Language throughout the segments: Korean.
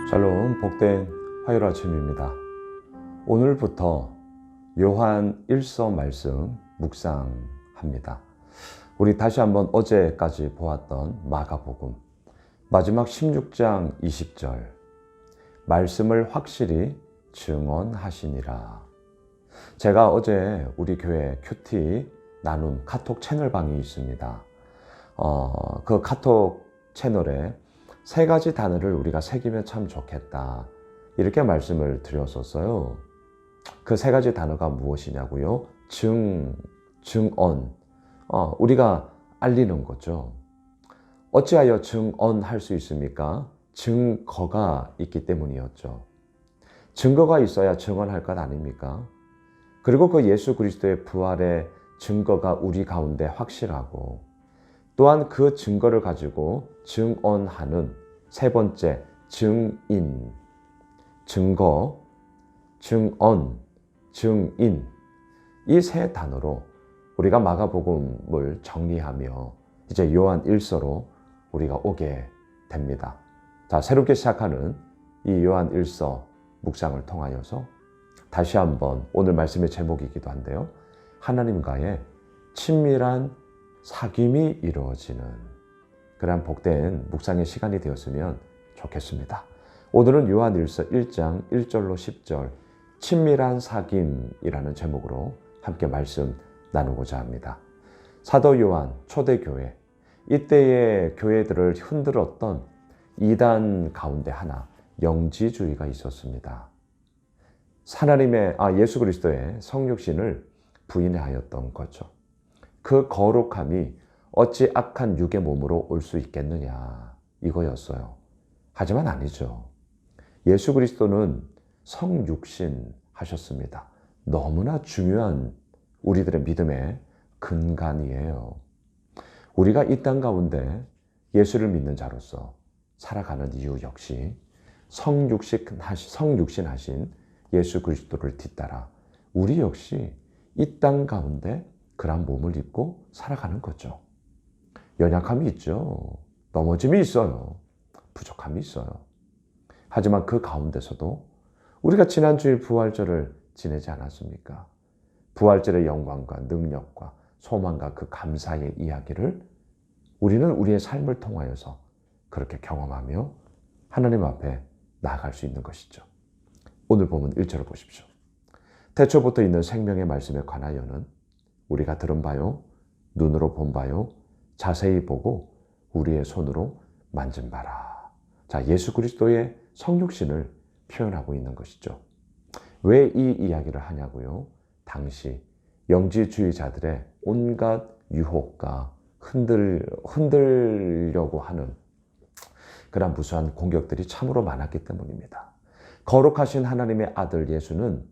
샬롬, 복된 화요일 아침입니다. 오늘부터 요한 1서 말씀 묵상합니다. 우리 다시 한번 어제까지 보았던 마가복음 마지막 16장 20절 말씀을 확실히 증언하시니라. 제가 어제 우리 교회 큐티 나눔 카톡 채널방이 있습니다. 그 카톡 채널에 세 가지 단어를 우리가 새기면 참 좋겠다, 이렇게 말씀을 드렸었어요. 그 세 가지 단어가 무엇이냐고요? 증언. 우리가 알리는 거죠. 어찌하여 증언할 수 있습니까? 증거가 있기 때문이었죠. 증거가 있어야 증언할 것 아닙니까? 그리고 그 예수 그리스도의 부활의 증거가 우리 가운데 확실하고, 또한 그 증거를 가지고 증언하는 세 번째, 증인, 증거, 증언, 증인, 이 세 단어로 우리가 마가복음을 정리하며 이제 요한 1서로 우리가 오게 됩니다. 자, 새롭게 시작하는 이 요한 1서 묵상을 통하여서 다시 한번 오늘 말씀의 제목이기도 한데요, 하나님과의 친밀한 사귐이 이루어지는 그러한 복된 묵상의 시간이 되었으면 좋겠습니다. 오늘은 요한 1서 1장 1절로 10절 친밀한 사귐이라는 제목으로 함께 말씀 나누고자 합니다. 사도 요한 초대교회, 이때의 교회들을 흔들었던 이단 가운데 하나, 영지주의가 있었습니다. 하나님의 예수 그리스도의 성육신을 부인하였던 거죠. 그 거룩함이 어찌 악한 육의 몸으로 올 수 있겠느냐, 이거였어요. 하지만 아니죠. 예수 그리스도는 성육신 하셨습니다. 너무나 중요한 우리들의 믿음의 근간이에요. 우리가 이 땅 가운데 예수를 믿는 자로서 살아가는 이유 역시 성육신 하신 예수 그리스도를 뒤따라 우리 역시 이 땅 가운데 그런 몸을 입고 살아가는 거죠. 연약함이 있죠. 넘어짐이 있어요. 부족함이 있어요. 하지만 그 가운데서도 우리가 지난 주일 부활절을 지내지 않았습니까? 부활절의 영광과 능력과 소망과 그 감사의 이야기를 우리는 우리의 삶을 통하여서 그렇게 경험하며 하나님 앞에 나아갈 수 있는 것이죠. 오늘 보면 1절을 보십시오. 태초부터 있는 생명의 말씀에 관하여는 우리가 들은 바요, 눈으로 본 바요, 자세히 보고 우리의 손으로 만진 바라. 자, 예수 그리스도의 성육신을 표현하고 있는 것이죠. 왜 이 이야기를 하냐고요? 당시 영지주의자들의 온갖 유혹과 흔들려고 하는 그런 무수한 공격들이 참으로 많았기 때문입니다. 거룩하신 하나님의 아들 예수는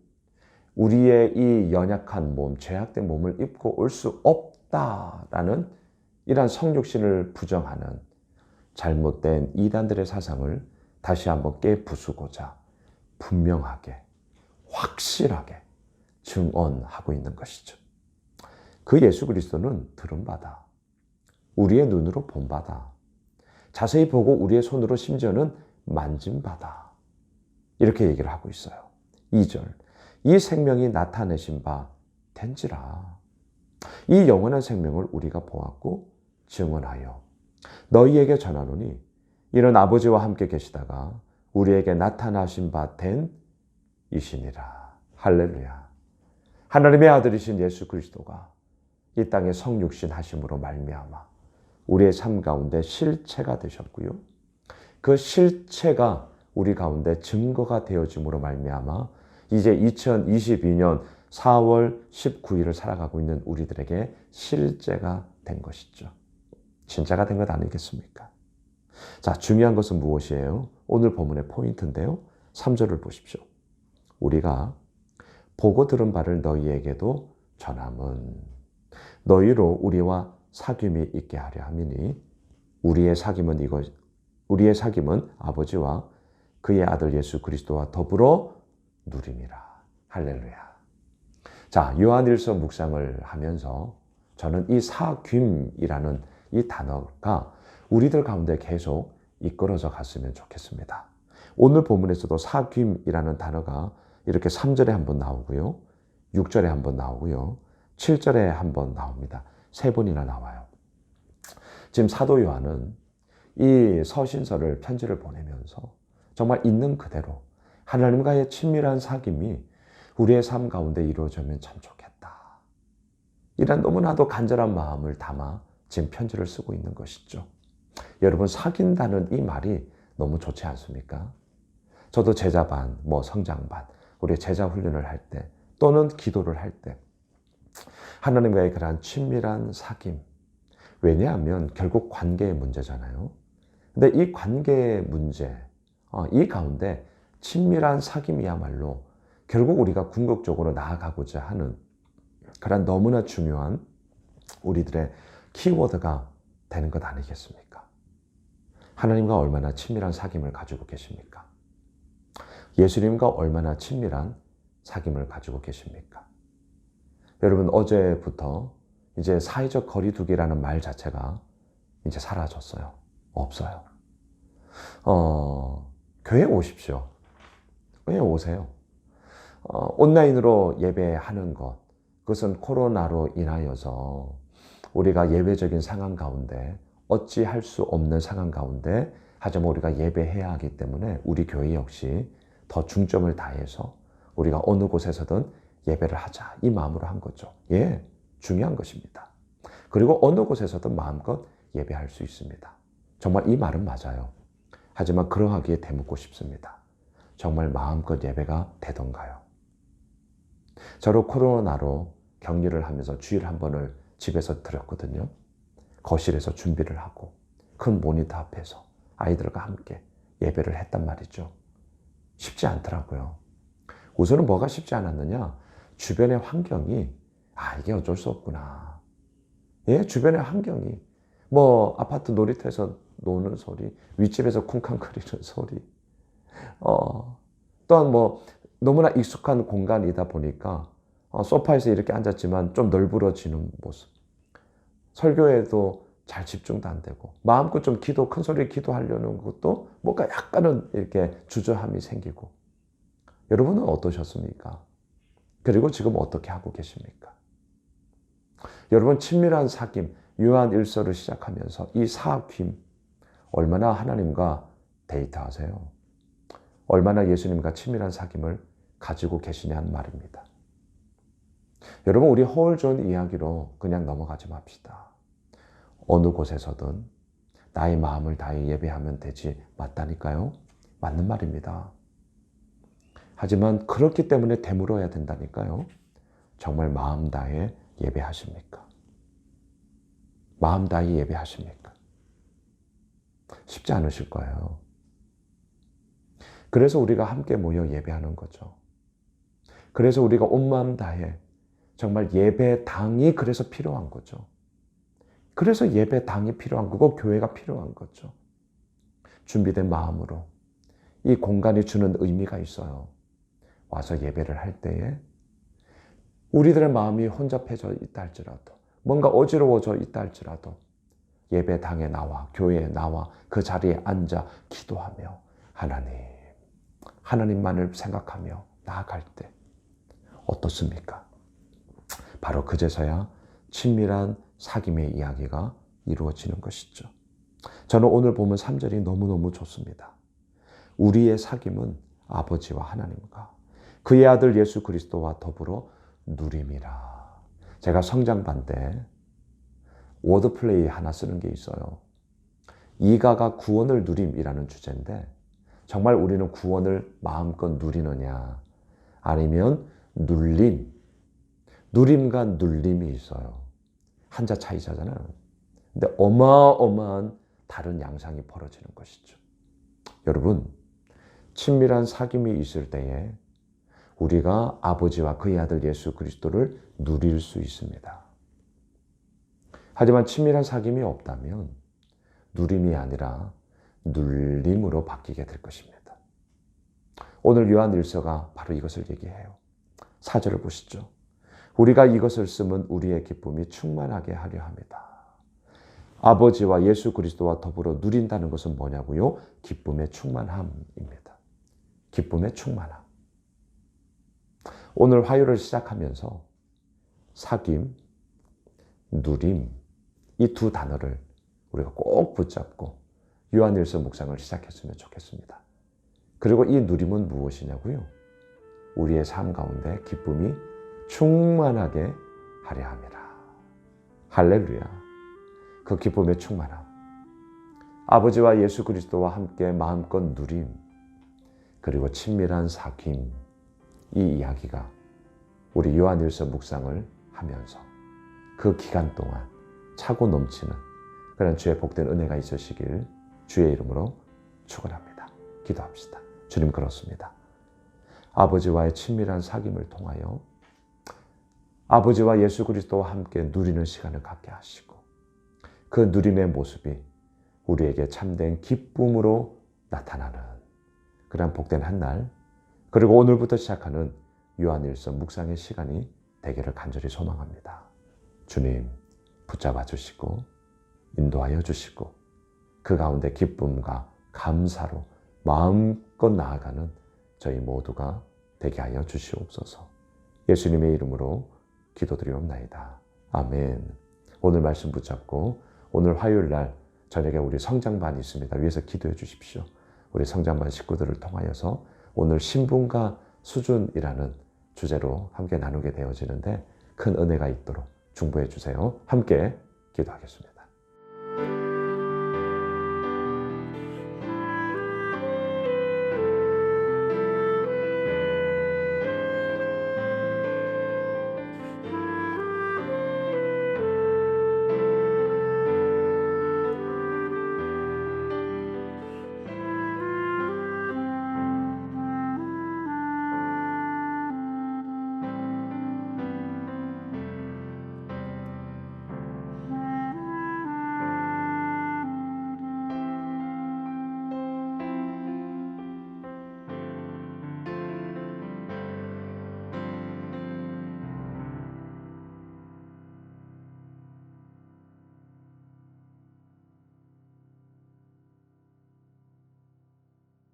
우리의 이 연약한 몸, 죄악된 몸을 입고 올 수 없다라는 이러한 성육신을 부정하는 잘못된 이단들의 사상을 다시 한번 깨부수고자 분명하게, 확실하게 증언하고 있는 것이죠. 그 예수 그리스도는 들은 바다, 우리의 눈으로 본 바다, 자세히 보고 우리의 손으로 심지어는 만진 바다, 이렇게 얘기를 하고 있어요. 2절, 이 생명이 나타내신 바 된지라. 이 영원한 생명을 우리가 보았고 증언하여 너희에게 전하노니 이는 아버지와 함께 계시다가 우리에게 나타나신 바 된 이시니라. 할렐루야. 하나님의 아들이신 예수 그리스도가 이 땅에 성육신 하심으로 말미암아 우리의 삶 가운데 실체가 되셨고요, 그 실체가 우리 가운데 증거가 되어짐으로 말미암아 이제 2022년 4월 19일을 살아가고 있는 우리들에게 실제가 된 것이죠. 진짜가 된 것 아니겠습니까? 자, 중요한 것은 무엇이에요? 오늘 본문의 포인트인데요, 3절을 보십시오. 우리가 보고 들은 바를 너희에게도 전함은 너희로 우리와 사귐이 있게 하려 함이니 우리의 사귐은 아버지와 그의 아들 예수 그리스도와 더불어 누림이라. 할렐루야. 자, 요한일서 묵상을 하면서 저는 이 사귐이라는 이 단어가 우리들 가운데 계속 이끌어져 갔으면 좋겠습니다. 오늘 본문에서도 사귐이라는 단어가 이렇게 3절에 한번 나오고요. 6절에 한번 나오고요. 7절에 한번 나옵니다. 3번이나 나와요. 지금 사도 요한은 이 서신서를 편지를 보내면서 정말 있는 그대로 하나님과의 친밀한 사귐이 우리의 삶 가운데 이루어지면 참 좋겠다. 이런 너무나도 간절한 마음을 담아 지금 편지를 쓰고 있는 것이죠. 여러분, 사귄다는 이 말이 너무 좋지 않습니까? 저도 제자반, 성장반, 우리 제자 훈련을 할 때 또는 기도를 할 때 하나님과의 그러한 친밀한 사귐. 왜냐하면 결국 관계의 문제잖아요. 근데 이 관계의 문제, 이 가운데 친밀한 사귐이야말로 결국 우리가 궁극적으로 나아가고자 하는 그런 너무나 중요한 우리들의 키워드가 되는 것 아니겠습니까? 하나님과 얼마나 친밀한 사귐을 가지고 계십니까? 예수님과 얼마나 친밀한 사귐을 가지고 계십니까? 여러분, 어제부터 이제 사회적 거리두기라는 말 자체가 이제 사라졌어요. 없어요. 교회 오십시오. 왜 오세요? 온라인으로 예배하는 것, 그것은 코로나로 인하여서 우리가 예외적인 상황 가운데 어찌할 수 없는 상황 가운데 하지만 우리가 예배해야 하기 때문에 우리 교회 역시 더 중점을 다해서 우리가 어느 곳에서든 예배를 하자, 이 마음으로 한 거죠. 예, 중요한 것입니다. 그리고 어느 곳에서든 마음껏 예배할 수 있습니다. 정말 이 말은 맞아요. 하지만 그러하기에 되묻고 싶습니다. 정말 마음껏 예배가 되던가요? 저로 코로나로 격리를 하면서 주일 한 번을 집에서 드렸거든요. 거실에서 준비를 하고 큰 모니터 앞에서 아이들과 함께 예배를 했단 말이죠. 쉽지 않더라고요. 우선은 뭐가 쉽지 않았느냐? 주변의 환경이 이게 어쩔 수 없구나. 예, 주변의 환경이 아파트 놀이터에서 노는 소리, 윗집에서 쿵쾅거리는 소리, 또한 너무나 익숙한 공간이다 보니까 소파에서 이렇게 앉았지만 좀 널브러지는 모습. 설교에도 잘 집중도 안 되고 마음껏 좀 큰 소리 기도하려는 것도 뭔가 약간은 이렇게 주저함이 생기고. 여러분은 어떠셨습니까? 그리고 지금 어떻게 하고 계십니까? 여러분, 친밀한 사귐, 요한 1서를 시작하면서 이 사귐, 얼마나 하나님과 데이트하세요? 얼마나 예수님과 친밀한 사귐을 가지고 계시냐는 말입니다. 여러분, 우리 허울 좋은 이야기로 그냥 넘어가지 맙시다. 어느 곳에서든 나의 마음을 다해 예배하면 되지, 맞다니까요? 맞는 말입니다. 하지만 그렇기 때문에 되물어야 된다니까요. 정말 마음 다해 예배하십니까? 마음 다해 예배하십니까? 쉽지 않으실 거예요. 그래서 우리가 함께 모여 예배하는 거죠. 그래서 우리가 온 마음 다해 정말 예배당이 그래서 필요한 거죠. 그래서 예배당이 필요한 거고 교회가 필요한 거죠. 준비된 마음으로 이 공간이 주는 의미가 있어요. 와서 예배를 할 때에 우리들의 마음이 혼잡해져 있다 할지라도, 뭔가 어지러워져 있다 할지라도 예배당에 나와, 교회에 나와 그 자리에 앉아 기도하며 하나님만을 생각하며 나아갈 때 어떻습니까? 바로 그제서야 친밀한 사귐의 이야기가 이루어지는 것이죠. 저는 오늘 보면 3절이 너무너무 좋습니다. 우리의 사귐은 아버지와 하나님과 그의 아들 예수 그리스도와 더불어 누림이라. 제가 성장반 때 워드플레이 하나 쓰는 게 있어요. 이가가 구원을 누림이라는 주제인데 정말 우리는 구원을 마음껏 누리느냐 아니면 누림과 눌림이 있어요. 한자 차이잖아요. 근데 어마어마한 다른 양상이 벌어지는 것이죠. 여러분, 친밀한 사귐이 있을 때에 우리가 아버지와 그의 아들 예수 그리스도를 누릴 수 있습니다. 하지만 친밀한 사귐이 없다면 누림이 아니라 눌림으로 바뀌게 될 것입니다. 오늘 요한 1서가 바로 이것을 얘기해요. 4절을 보시죠. 우리가 이것을 쓰면 우리의 기쁨이 충만하게 하려 합니다. 아버지와 예수 그리스도와 더불어 누린다는 것은 뭐냐고요? 기쁨의 충만함입니다. 기쁨의 충만함. 오늘 화요일을 시작하면서 사귐, 누림, 이 두 단어를 우리가 꼭 붙잡고 요한일서 묵상을 시작했으면 좋겠습니다. 그리고 이 누림은 무엇이냐고요? 우리의 삶 가운데 기쁨이 충만하게 하려 함이라. 할렐루야. 그 기쁨의 충만함. 아버지와 예수 그리스도와 함께 마음껏 누림, 그리고 친밀한 사귐, 이 이야기가 우리 요한일서 묵상을 하면서 그 기간 동안 차고 넘치는 그런 주의 복된 은혜가 있으시길 주의 이름으로 축원합니다. 기도합시다. 주님, 그렇습니다. 아버지와의 친밀한 사귐을 통하여 아버지와 예수 그리스도와 함께 누리는 시간을 갖게 하시고 그 누림의 모습이 우리에게 참된 기쁨으로 나타나는 그런 복된 한 날, 그리고 오늘부터 시작하는 요한일서 묵상의 시간이 되기를 간절히 소망합니다. 주님, 붙잡아 주시고 인도하여 주시고 그 가운데 기쁨과 감사로 마음껏 나아가는 저희 모두가 되게 하여 주시옵소서. 예수님의 이름으로 기도드리옵나이다. 아멘. 오늘 말씀 붙잡고 오늘 화요일 날 저녁에 우리 성장반이 있습니다. 위에서 기도해 주십시오. 우리 성장반 식구들을 통하여서 오늘 신분과 수준이라는 주제로 함께 나누게 되어지는데 큰 은혜가 있도록 중보해 주세요. 함께 기도하겠습니다.